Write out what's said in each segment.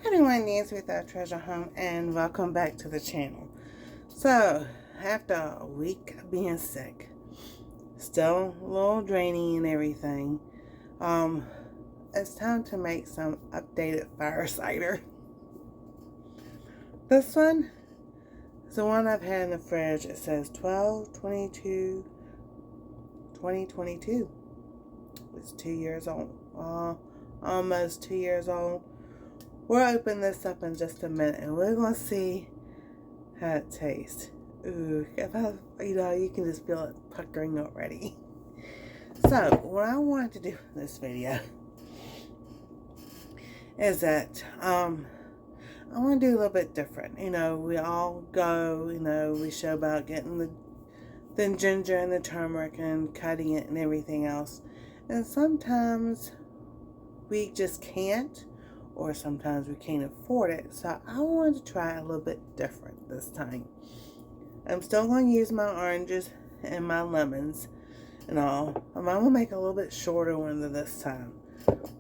Everyone, Nancy with our treasure home, and welcome back to the channel. So, after a week of being sick, still a little draining and everything, it's time to make some updated fire cider. This one is the one I've had in the fridge. It says 12/22/2022. It's 2 years old, almost 2 years old. We'll open this up in just a minute and we're going to see how it tastes. Ooh, you can just feel it puckering already. So, what I wanted to do in this video is that, I want to do a little bit different. We all go, we show about getting the ginger and the turmeric and cutting it and everything else. And sometimes we just can't. Or sometimes we can't afford it. So I wanted to try a little bit different this time. I'm still going to use my oranges and my lemons and all. I'm going to make a little bit shorter one this time.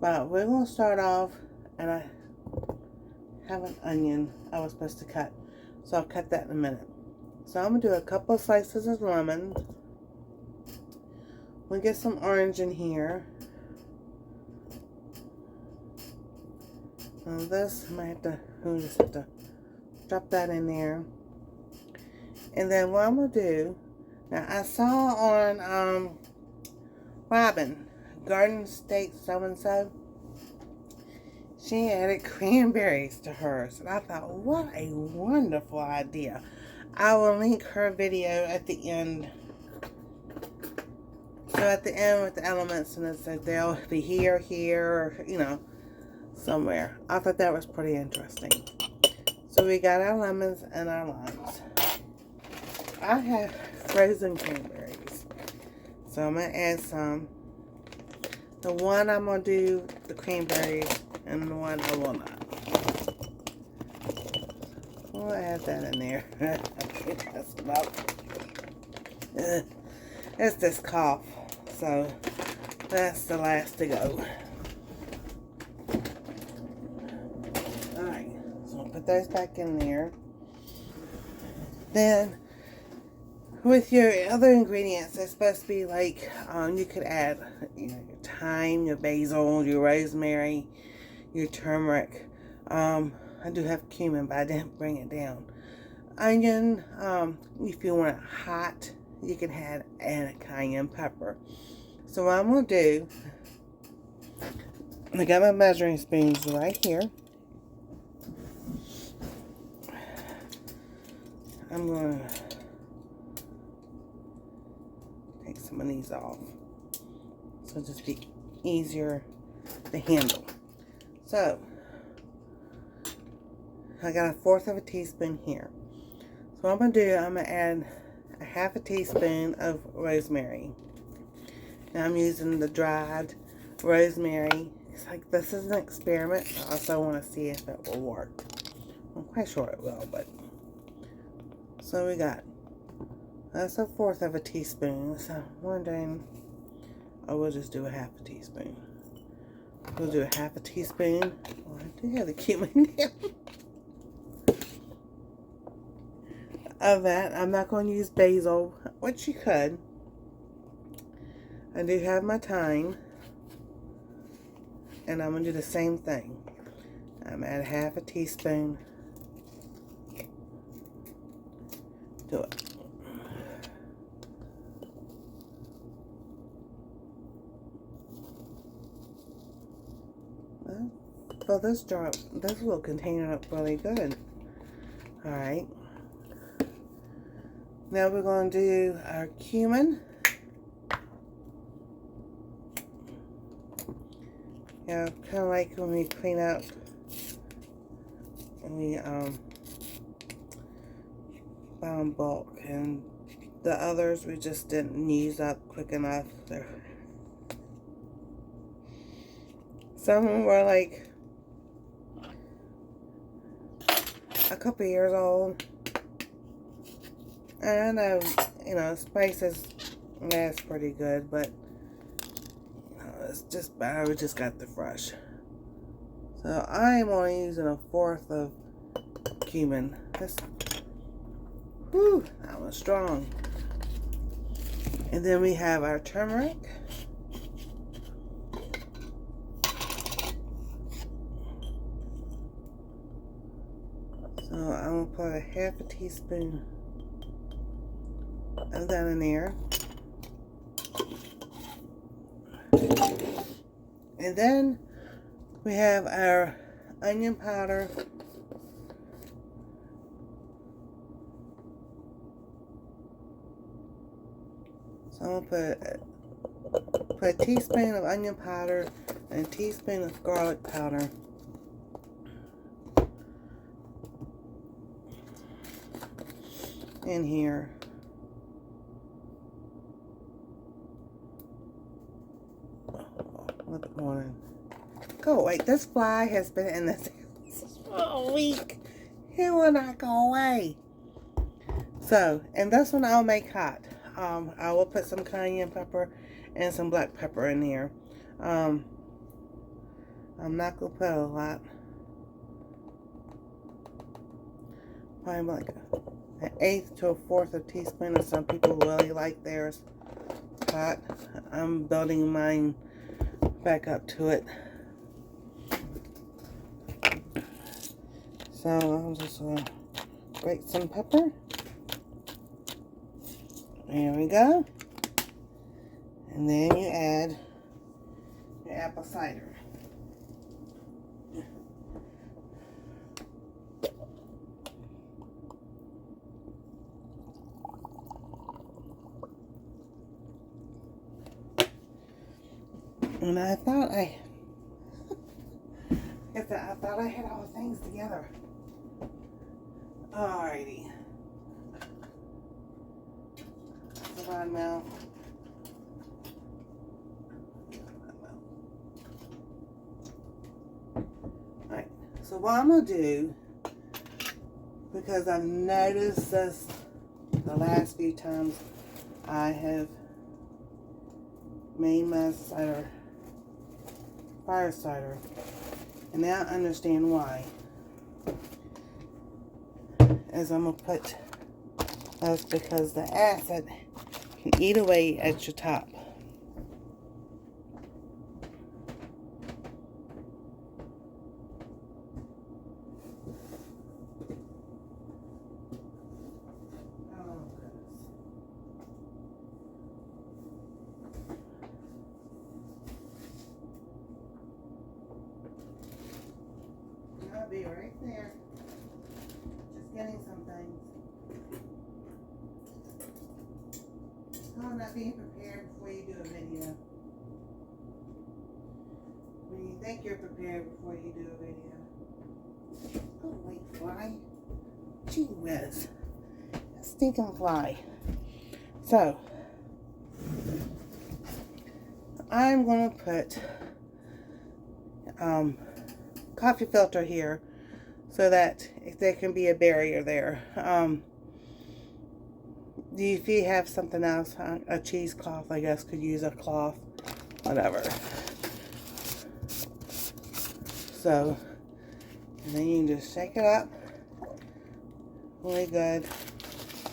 But we're going to start off, and I have an onion I was supposed to cut. So I'll cut that in a minute. So I'm going to do a couple of slices of lemon. We'll get some orange in here. Now this, we just have to drop that in there. And then what I'm going to do, now I saw on Robyn, Garden State so-and-so, she added cranberries to hers. And I thought, what a wonderful idea. I will link her video at the end. So at the end with the elements, and it's like they'll be here, or, somewhere. I thought that was pretty interesting. So we got our lemons and our limes. I have frozen cranberries. So I'm going to add some. The one I'm going to do the cranberries and the one I will not. We'll add that in there. I can't mess them up. It's this cough. So that's the last to go. Put those back in there. Then with your other ingredients, it's supposed to be like you could add your thyme, your basil, your rosemary, your turmeric. I do have cumin, but I didn't bring it down. Onion, if you want it hot, you can add a cayenne pepper. So what I'm going to do, I got my measuring spoons right here. I'm going to take some of these off. So it'll just be easier to handle. So, I got 1/4 of a teaspoon here. So what I'm going to do, I'm going to add a 1/2 teaspoon of rosemary. Now I'm using the dried rosemary. It's like this is an experiment. I also want to see if it will work. I'm quite sure it will, but... So we got, that's 1/4 of a teaspoon. So I'm wondering, we'll just do a 1/2 teaspoon. We'll do a 1/2 teaspoon. Oh, I do have the cumin down. Of that, I'm not going to use basil, which you could. I do have my thyme. And I'm going to do the same thing. I'm at 1/2 teaspoon. Do it. Well, fill this little container up really good. Alright. Now we're going to do our cumin. Yeah, kind of like when we clean out and we buy in bulk, and the others we just didn't use up quick enough. Some of them were like a couple years old. And I know, spices last pretty good, but it's just bad. We just got the fresh. So I am only using 1/4 of cumin. This, whew, that was strong. And then we have our turmeric. So I'm gonna put a 1/2 teaspoon of that in there. And then we have our onion powder. So I'm gonna put a teaspoon of onion powder and a teaspoon of garlic powder. In here. Look at one. Go away. This fly has been in this house for a week. It will not go away. So, and this one I'll make hot. I will put some cayenne pepper and some black pepper in here. I'm not going to put a lot. Probably like an 1/8 to a 1/4 of a teaspoon, and some people really like theirs hot. I'm building mine back up to it. So I'm just going to grate some pepper. There we go. And then you add your apple cider. And I thought I had all the things together. Alrighty. Come on now. Alright, so what I'm going to do, because I've noticed this the last few times I have made my cider, fire cider, and now I understand why. As I'm going to put, that's because the acid can eat away at your top. I'll be right there. Just getting some things. Oh, not being prepared before you do a video. When you think you're prepared before you do a video. Oh, wait, fly. Gee whiz. A stinking fly. So, I'm going to put coffee filter here so that there can be a barrier there. If you have something else, a cheesecloth, I guess, could use a cloth, whatever. So, and then you can just shake it up. Really good.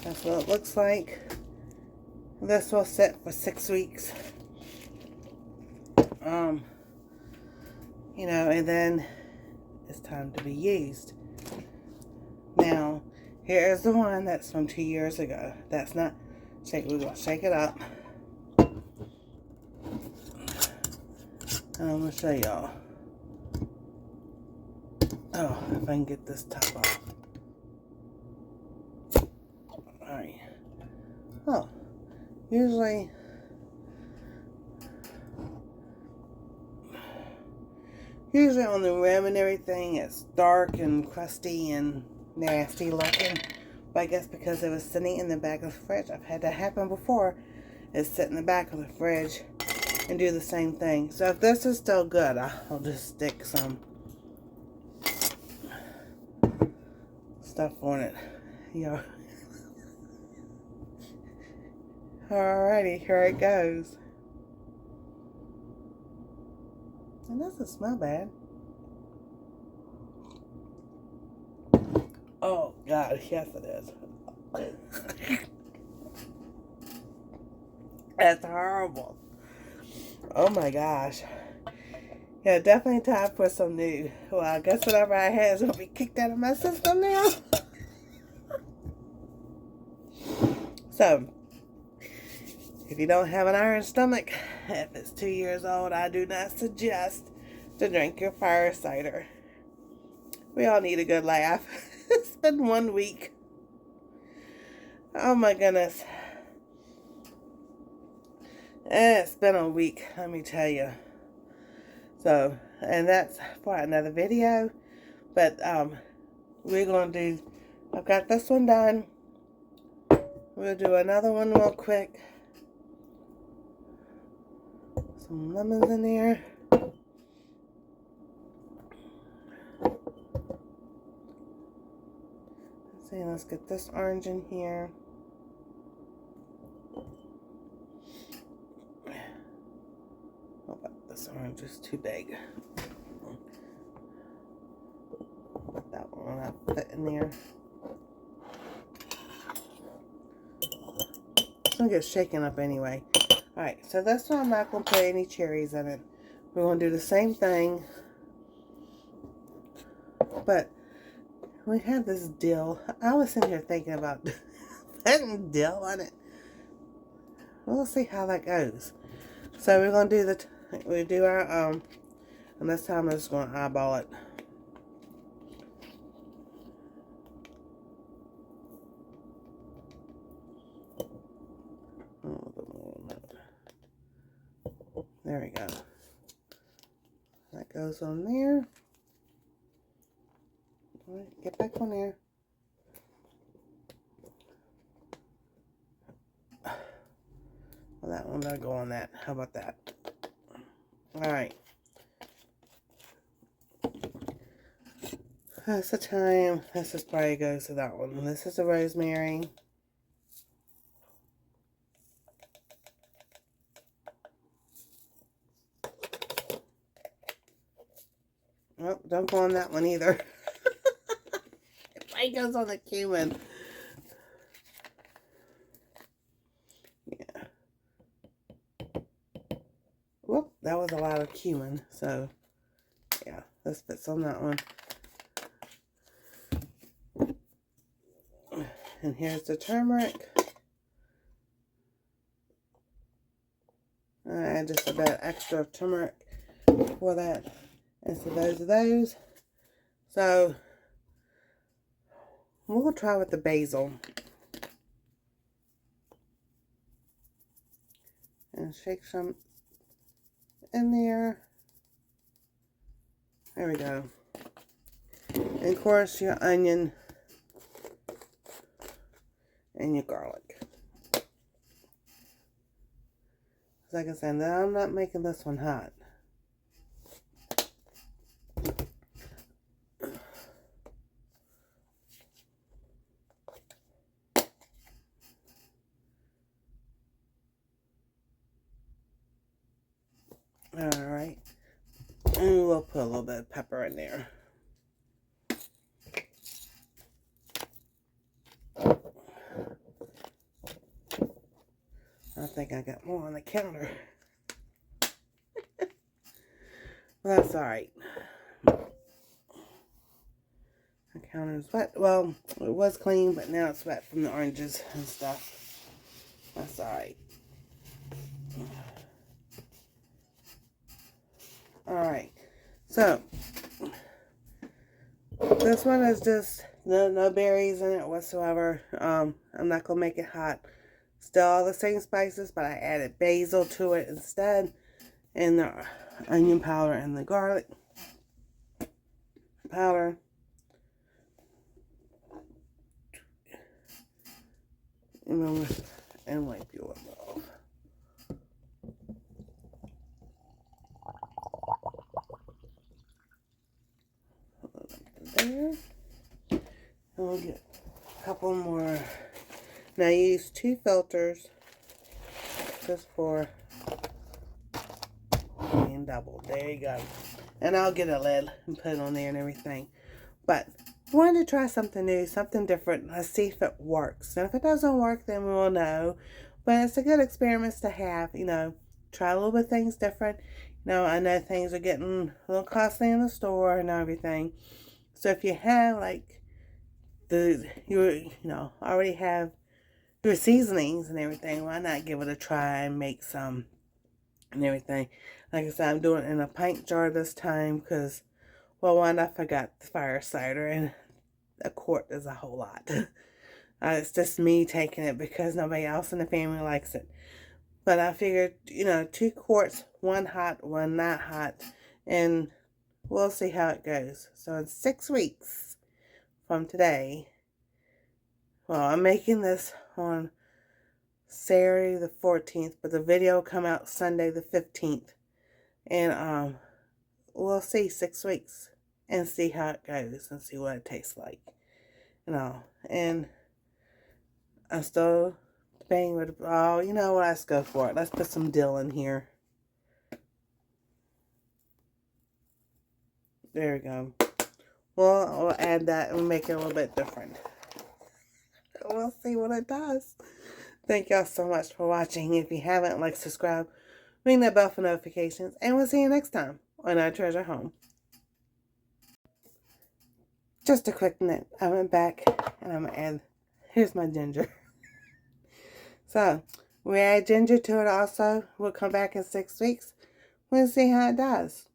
That's what it looks like. This will sit for 6 weeks. You know, and then it's time to be used. Now, here is the one that's from 2 years ago. That's not shake. We're gonna shake it up. And I'm gonna show y'all. Oh, if I can get this top off. Alright. Oh, usually on the rim and everything, it's dark and crusty and nasty looking. But I guess because it was sitting in the back of the fridge, I've had that happen before. It's sit in the back of the fridge and do the same thing. So if this is still good, I'll just stick some stuff on it. Yeah. Alrighty, here it goes. It doesn't smell bad. Oh, God, yes it is. That's horrible. Oh, my gosh. Yeah, definitely time for some new. Well, I guess whatever I had is going to be kicked out of my system now. So, if you don't have an iron stomach, if it's 2 years old, I do not suggest to drink your fire cider. We all need a good laugh. It's been 1 week. Oh my goodness. It's been a week, let me tell you. So, and that's for another video. But we're going to do, I've got this one done. We'll do another one real quick. Some lemons in there. Let's see, let's get this orange in here. Oh, but this orange is too big. Put that one up, put in there. It's gonna get shaken up anyway. Alright, so this one I'm not gonna put any cherries in it. We're gonna do the same thing. But we have this dill. I was sitting here thinking about putting dill on it. We'll see how that goes. So we're gonna do we do our and this time I'm just gonna eyeball it. There we go. That goes on there. All right, get back on there. Well, that one will go on that. How about that? All right. That's the thyme. This is probably goes to that one. This is the rosemary. Oh, don't go on that one either. It probably goes on the cumin. Yeah. Whoop, that was a lot of cumin. So, yeah, this fits on that one. And here's the turmeric. I add just a bit extra turmeric for that. And so those are those. So we'll try with the basil. And shake some in there. There we go. And of course your onion and your garlic. Like I said, I'm not making this one hot. Alright, and we'll put a little bit of pepper in there. I think I got more on the counter. Well, that's alright. The counter's wet. Well, it was clean, but now it's wet from the oranges and stuff. That's alright. Alright, so this one is just no berries in it whatsoever. I'm not going to make it hot. Still all the same spices, but I added basil to it instead. And the onion powder and the garlic powder. And wipe you off. There. And we'll get a couple more. Now I use 2 filters just for being double. There you go. And I'll get a lid and put it on there and everything. But wanted to try something new, something different. Let's see if it works. And if it doesn't work, then we will know. But it's a good experiment to have, try a little bit of things different. I know things are getting a little costly in the store and everything. So if you have like already have your seasonings and everything, why not give it a try and make some and everything. Like I said, I'm doing it in a pint jar this time because, well, one, I forgot the fire cider, and a quart is a whole lot. It's just me taking it because nobody else in the family likes it. But I figured, 2 quarts, one hot, one not hot, and we'll see how it goes. So in 6 weeks from today, well, I'm making this on Saturday the 14th, but the video will come out Sunday the 15th. And we'll see 6 weeks and see how it goes and see what it tastes like. And I'm still debating with, let's go for it. Let's put some dill in here. There we go. Well, we'll add that and make it a little bit different. We'll see what it does. Thank y'all so much for watching. If you haven't, like, subscribe, ring that bell for notifications, and we'll see you next time on Our Treasure Home. Just a quick note. I went back and I'm going to add, here's my ginger. So, we add ginger to it also. We'll come back in 6 weeks. We'll see how it does.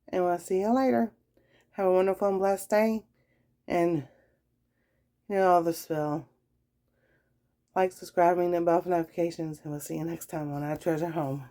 And we'll see you later. Have a wonderful and blessed day. And, all the spill. Like, subscribe, ring the bell for notifications. And we'll see you next time on Our Treasure Home.